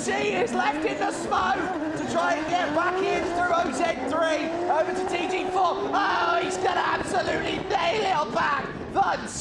Chi is left in the smoke to try and get back in through OZ3, over to TG4. Oh, he's going to absolutely nail it on back.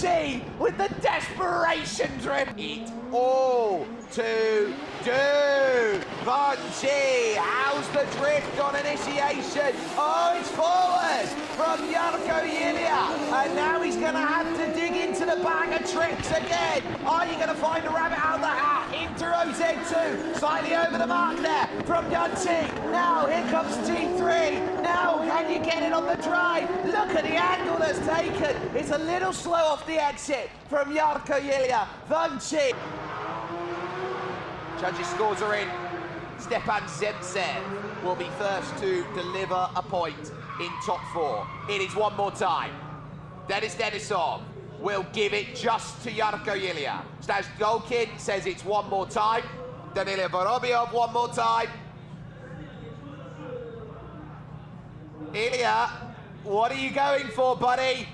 Chi with the desperation drip. It all to do. Chi, how's the drift on initiation? Oh, it's forward from Jarkko Ilja. And now he's going to have to dig into the bag of tricks again. Are you going to find a rabbit out of the hat? Into OZ2, slightly over the mark there from Chi. Now here comes T3. Now can you get it on the drive? Look at the angle that's taken. It's a little slow off the exit from Jarkko Ilja. Chi. Judges' scores are in. Stepan Zemtsev will be first to deliver a point in top 4. It is one more time. Denis Denisov will give it just to Jarkko Ilja. Stas Golkin says it's one more time. Danila Vorobyov one more time. Ilja, what are you going for, buddy?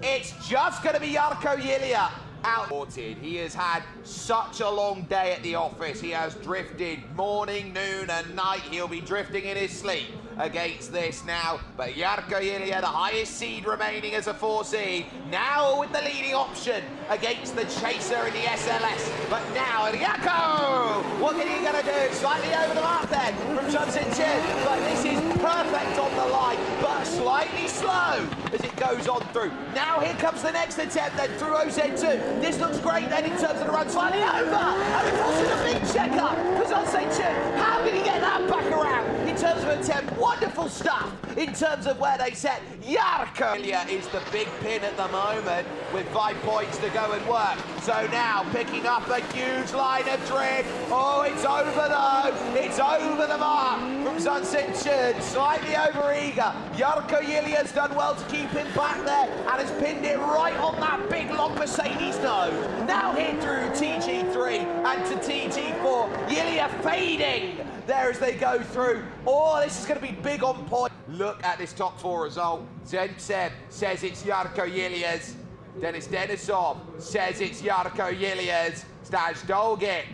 It's just going to be Jarkko Ilja out. He has had such a long day at the office. He has drifted morning, noon and night. He'll be drifting in his sleep against this now. But Jarkko Ilja, the highest seed remaining as a 4 seed, now with the leading option against the chaser in the SLS. But now Jarkko, what are you going to do? Slightly over the mark then from Johnson Chin. But this is perfect on the line, but slightly slow as it goes on through. Now here comes the next attempt then through OZ2. This looks great then in terms of the run, slightly over. And it forces a big check-up for Johnson Chin. How did he get that back around in terms of attempt? Wonderful stuff in terms of where they set. Jarkko Ilja is the big pin at the moment with 5 points to go and work. So now picking up a huge line of drift. Oh, it's over though. It's over the mark from Sunset, slightly over eager. Jarkko Ilja's done well to keep him back there and has pinned it right on that big long Mercedes nose. Now hit through TG3 and to TG4. Ilja fading there as they go through. Oh, this is going to be big on point. Look at this top 4 result. Zemtsev says it's Jarkko Ilja's. Denis Denisov says it's Jarkko Ilja's. Stas Dolgic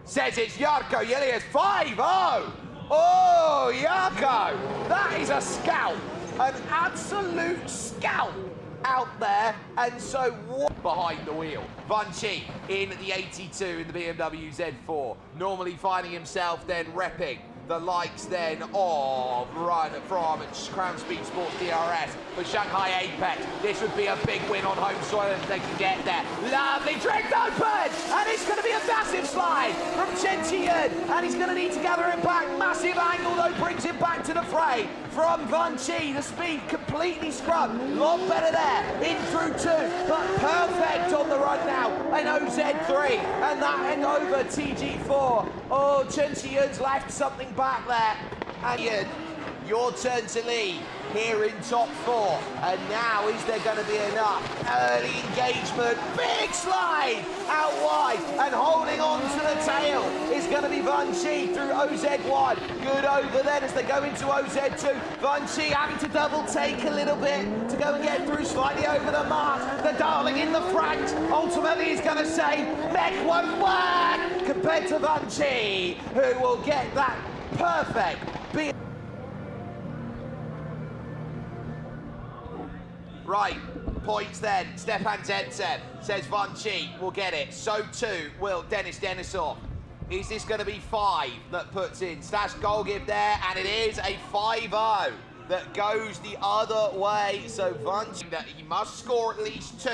says it's Jarkko Ilja's. 5-0. Oh, Jarkko, that is a scalp, an absolute scalp out there. And so what behind the wheel? Chi in the 82 in the BMW Z4, normally finding himself then repping the likes then of run from Crown Speed Sports DRS for Shanghai Apex. This would be a big win on home soil if they can get there. Lovely drift open, and it's going to be a massive slide from Chen Qian, and he's going to need to gather it back. Massive angle though brings him back to the fray from Chi. The speed completely scrubbed, a lot better there, in through 2, but perfect on the run now in OZ3, and that end over TG4. Oh, Chen Qian's left something back there. And Ian, your turn to lead here in top 4. And now, is there going to be enough? Early engagement, big slide out wide, and holding on to the tail is going to be Chi through OZ1. Good over then as they go into OZ2. Chi having to double take a little bit to go and get through, slightly over the mark. The darling in the front ultimately is going to say mech won't work compared to Chi, who will get that perfect beat. Right, points then. Stepan Zemtsev says Chi will get it. So too will Denis Denisov. Is this going to be 5 that puts in Stas Golgiv there? And it is a 5-0 that goes the other way. So Chi, that he must score at least 2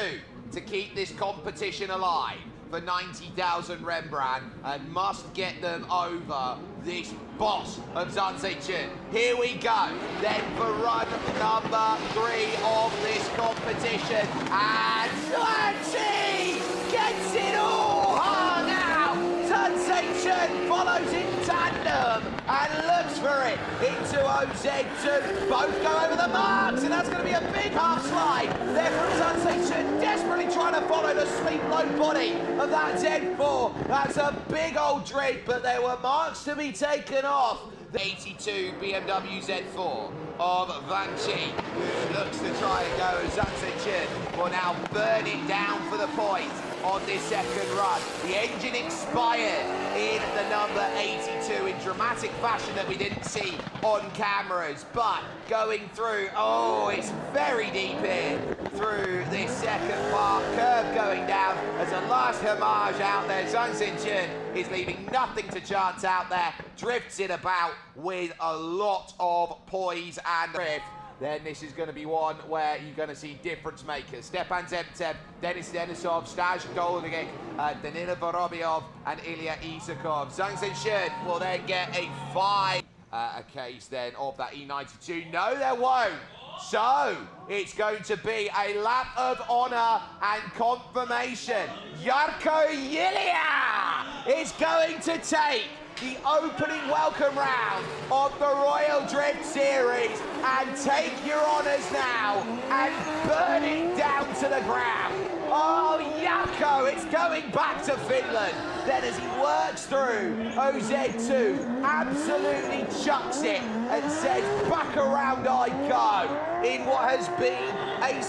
to keep this competition alive for 90,000 Rembrandt and must get them over this boss of Zhangzheichun. Here we go, then for run number 3 of this competition, and Zhangzhei gets it all hung out. Zhangzheichun follows in tandem and looks for it into OZ2. Both go over the marks, and that's going to be a big half slide. There from Zhangzheichun, desperately trying to follow the sleep low body of that Z4. That's a big old drift, but there were marks to be taken off. The 82 BMW Z4 of Wang Qi, who looks to try and go as Zhangzheichun will now burn it down for the point on this second run. The engine expired in the number 82 in dramatic fashion that we didn't see on cameras, but going through, oh, it's very deep in through this second part, curve going down as a last homage out there. Zhangzheichun is leaving nothing to chance out there, drifts it about with a lot of poise and drift. Then this is going to be one where you're going to see difference makers. Stepan Zemtsev, Denis Denisov, Staj Goldigic, Danila Vorobyov, and Ilya Isakov. Zhangzheichun will then get a 5. A case then of that E92. No, there won't. So it's going to be a lap of honor and confirmation. Yarko Yilia is going to take the opening welcome round of the Royal Drift Series and take your honours now and burn it down to the ground. Oh, Jarkko, it's going back to Finland. Then as he works through OZ2, absolutely chucks it and says, back around I go in what has been a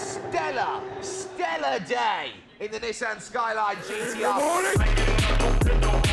stellar day in the Nissan Skyline GTR.